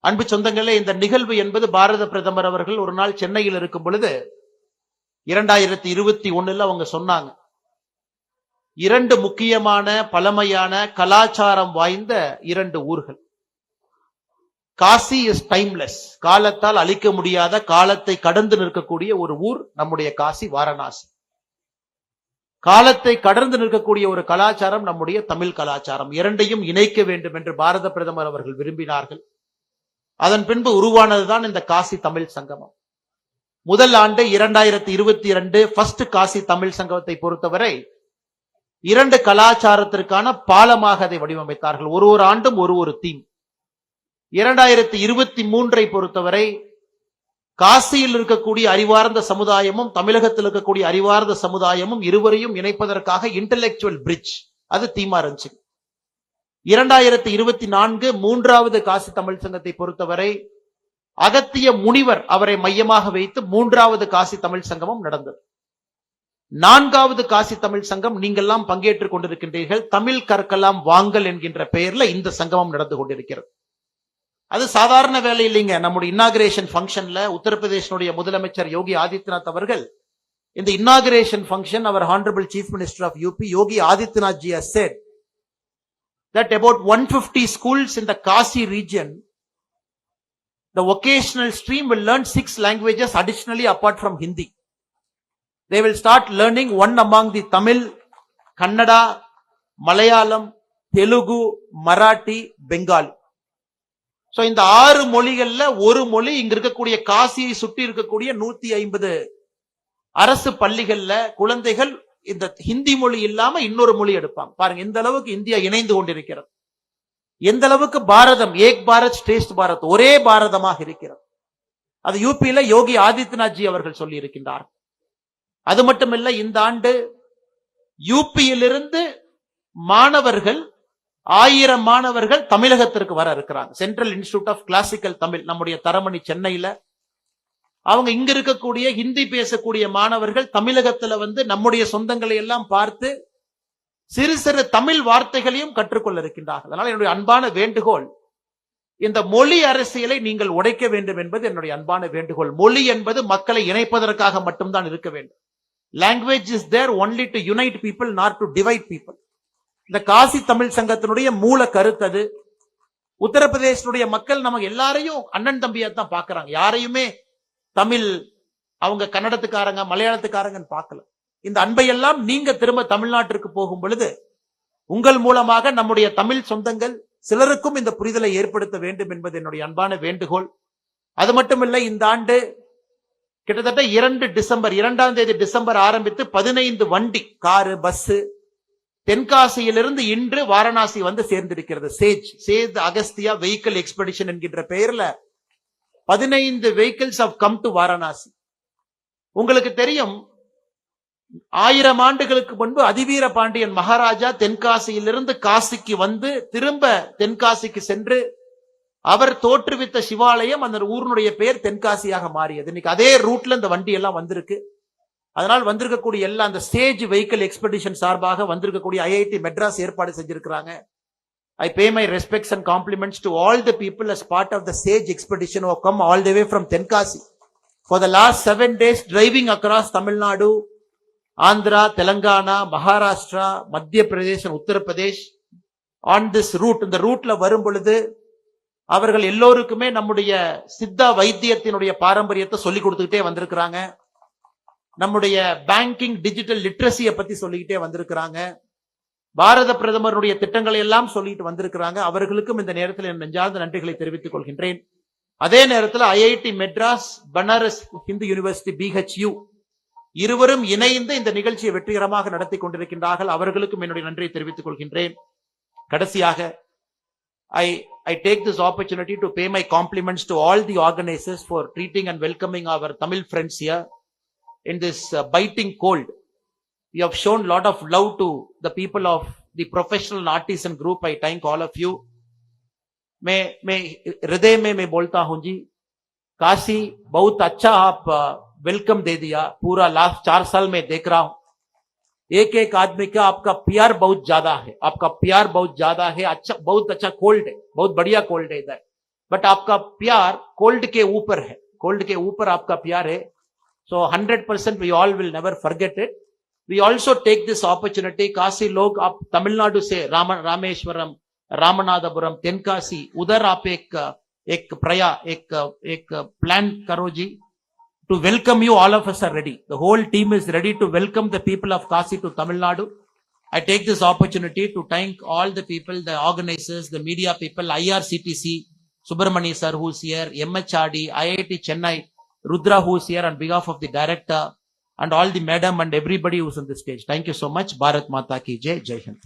அன்பு சொந்தங்களே, இந்த நிகழ்வு என்பது பாரத பிரதமர் அவர்கள் ஒரு நாள் சென்னையில் இருக்கும் பொழுது 2021 அவங்க சொன்னாங்க, 2 முக்கியமான பழமையான கலாச்சாரம் வாய்ந்த 2 ஊர்கள். காசி இஸ் டைம்லெஸ், காலத்தால் அழிக்க முடியாத, காலத்தை கடந்து நிற்கக்கூடிய ஒரு ஊர் நம்முடைய காசி, வாரணாசி. காலத்தை கடந்து நிற்கக்கூடிய ஒரு கலாச்சாரம் நம்முடைய தமிழ் கலாச்சாரம். இரண்டையும் இணைக்க வேண்டும் என்று பாரத பிரதமர் அவர்கள் விரும்பினார்கள். அதன் பின்பு உருவானதுதான் இந்த காசி தமிழ் சங்கமம். முதல் ஆண்டு 2022 ஃபர்ஸ்ட் காசி தமிழ் சங்கமத்தை பொறுத்தவரை 2 கலாச்சாரத்திற்கான பாலமாக அதை வடிவமைத்தார்கள். ஒரு ஆண்டும் ஒரு தீம். 2023 பொறுத்தவரை காசியில் இருக்கக்கூடிய அறிவார்ந்த சமுதாயமும் தமிழகத்தில் இருக்கக்கூடிய அறிவார்ந்த சமுதாயமும் இருவரையும் இணைப்பதற்காக இன்டெலெக்சுவல் பிரிட்ஜ், அது தீமா இருந்துச்சு. 2024 3வது காசி தமிழ் சங்கத்தை பொறுத்தவரை அகத்திய முனிவர் அவரை மையமாக வைத்து 3வது காசி தமிழ் சங்கமம் நடந்தது. 4வது காசி தமிழ் சங்கம் நீங்கெல்லாம் பங்கேற்றுக் கொண்டிருக்கின்றீர்கள். தமிழ் கற்கலாம் வாங்கல் என்கின்ற பெயர்ல இந்த சங்கமம் நடந்து கொண்டிருக்கிறது. அது சாதாரண வேலை இல்லைங்க. நம்முடைய இன்னாகுரேஷன் ஃபங்க்ஷன்ல உத்தரப்பிரதேசனுடைய முதலமைச்சர் யோகி ஆதித்யநாத் அவர்கள் இந்த இன்னாகுரேஷன் ஃபங்க்ஷன், அவர் honourable chief minister of UP Yogi Adityanath ji has said that about 150 schools in the Kasi region, the vocational stream will learn 6 languages additionally apart from Hindi. They will start learning one among the Tamil, Kannada, Malayalam, Telugu, Marathi, Bengali. So இந்த 6 மொழிகள்ல ஒரு மொழி இங்க இருக்கக்கூடிய காசியை சுற்றி இருக்கக்கூடிய 150 அரசு பள்ளிகள்ல குழந்தைகள் இந்த ஹிந்தி மொழி இல்லாம இன்னொரு மொழி எடுப்பாங்க. பாருங்க எந்த அளவுக்கு இந்தியா இணைந்து கொண்டிருக்கிறது, எந்த அளவுக்கு பாரதம் ஏக் பாரத் ஸ்ரேஷ்ட பாரத், ஒரே பாரதமாக இருக்கிறது. அது யூபியில யோகி ஆதித்யநாத் ஜி அவர்கள் சொல்லி இருக்கின்றார். அது மட்டுமல்ல, இந்த ஆண்டு யூபியிலிருந்து மாணவர்கள் 1000 மாணவர்கள் தமிழகத்திற்கு வர இருக்கிறாங்க. Central institute of classical Tamil, நம்முடைய தரமணி சென்னையில, அவங்க இங்க இருக்கக்கூடிய ஹிந்தி பேசக்கூடிய மாணவர்கள் தமிழகத்துல வந்து நம்முடைய சொந்தங்களை எல்லாம் பார்த்து சிறு சிறு தமிழ் வார்த்தைகளையும் கற்றுக்கொள்ள இருக்கின்றார்கள். அதனால என்னுடைய அன்பான வேண்டுகோள், இந்த மொழி அரசியலை நீங்கள் உடைக்க வேண்டும் என்பது என்னுடைய அன்பான வேண்டுகோள். மொழி என்பது மக்களை இணைப்பதற்காக மட்டும்தான் இருக்க வேண்டும். Language is there only to unite people, not to divide people. இந்த காசி தமிழ் சங்கத்தினுடைய மூல கருத்து அது. உத்தரப்பிரதேசனுடைய மக்கள் நம்ம எல்லாரையும் அண்ணன் தம்பியா தான் பாக்குறாங்க. யாரையுமே தமிழ் அவங்க கன்னடத்துக்காரங்க மலையாளத்துக்காரங்கன்னு பார்க்கல. இந்த அன்பையெல்லாம் நீங்க திரும்ப தமிழ்நாட்டிற்கு போகும் பொழுது உங்கள் மூலமாக நம்முடைய தமிழ் சொந்தங்கள் சிலருக்கும் இந்த புரிதலை ஏற்படுத்த வேண்டும் என்பது என்னுடைய அன்பான வேண்டுகோள். அது மட்டுமில்லை, இந்த ஆண்டு கிட்டத்தட்ட 2ஆம் தேதி டிசம்பர் ஆரம்பித்து 15 வண்டி, காரு, பஸ் தென்காசியிலிருந்து இன்று வாரணாசி வந்து சேர்ந்திருக்கிறது. சேஜ் அகஸ்தியா வெஹிக்கிள் எக்ஸ்பெடிஷன் என்கின்ற பெயர்ல 15 vehicles have come to Varanasi. உங்களுக்கு தெரியும், 1000 ஆண்டுகளுக்கு முன்பு அதிவீர பாண்டியன் மகாராஜா தென்காசியிலிருந்து காசிக்கு வந்து திரும்ப தென்காசிக்கு சென்று அவர் தோற்றுவித்த சிவாலயம், அந்த ஊருடைய பெயர் தென்காசியாக மாறியது. இன்னைக்கு அதே ரூட்ல இந்த வண்டி எல்லாம் வந்திருக்கு. அதனால் வந்திருக்கக்கூடிய எல்லா அந்த ஸ்டேஜ் வெஹிக்கிள் எக்ஸ்பெடிஷன் சார்பாக வந்திருக்கக்கூடிய ஐஐடி மெட்ராஸ் ஏற்பாடு செஞ்சிருக்கிறாங்க. I pay my respects and compliments to all the people as part of the SAGE expedition who have come all the way from Tenkasi for the last 7 days driving across Tamil Nadu, Andhra, Telangana, Maharashtra, Madhya Pradesh and Uttar Pradesh on this route. இந்த ரூட்ல வரும் பொழுது அவர்கள் எல்லோருக்குமே நம்முடைய சித்தா வைத்தியத்தினுடைய பாரம்பரியத்தை சொல்லி கொடுத்துக்கிட்டே வந்திருக்கிறாங்க. நம்முடைய பேங்கிங் டிஜிட்டல் லிட்ரஸியை பத்தி சொல்லிக்கிட்டே வந்திருக்கிறாங்க. பாரத பிரதமருடைய திட்டங்களை எல்லாம் சொல்லிட்டு வந்திருக்கிறாங்க. அவர்களுக்கும் இந்த நேரத்தில் என் நெஞ்சார்ந்த நன்றிகளை தெரிவித்துக் கொள்கின்றேன். அதே நேரத்தில் IIT Madras, Banaras Hindu university, BHU இருவரும் இணைந்து இந்த நிகழ்ச்சியை வெற்றிகரமாக நடத்தி கொண்டிருக்கின்றார்கள். அவர்களுக்கும் என்னுடைய நன்றியை தெரிவித்துக் கொள்கின்றேன். கடைசியாக I take this opportunity to pay my compliments to all the organizers for treating and welcoming our Tamil friends here in this biting cold. You have shown lot of love to the people of the professional and artisan group. I thank all of you. मैं हृदय में मैं बोलता हूं जी, काशी बहुत अच्छा आप welcome दे दिया. पूरा लास्ट 4 साल में देख रहा हूं, एक आदमी का आपका प्यार बहुत ज्यादा है, आपका प्यार बहुत ज्यादा है. अच्छा, बहुत अच्छा कोल्ड है, बहुत बढ़िया कोल्ड है इधर. बट आपका प्यार कोल्ड के ऊपर है, कोल्ड के ऊपर आपका प्यार है. So 100% we all will never forget it. We also take this opportunity. Kashi लोग आप तमिलनाडु से रामेश्वरम, रामनाथपुरम, तेनकाशी, उधर आप एक प्लान करो जी. To welcome you, all of us are ready. The whole team is ready to welcome the people of Kashi to Tamil Nadu. I take this opportunity to thank all the people, the organizers, the media people, IRCTC, Subramani sir who's here, MHRD, IIT Chennai, Rudra who's here on behalf of the director, and all the madam and everybody who's on the stage. Thank you so much. Bharat Mata ki Jai, Jai Hind.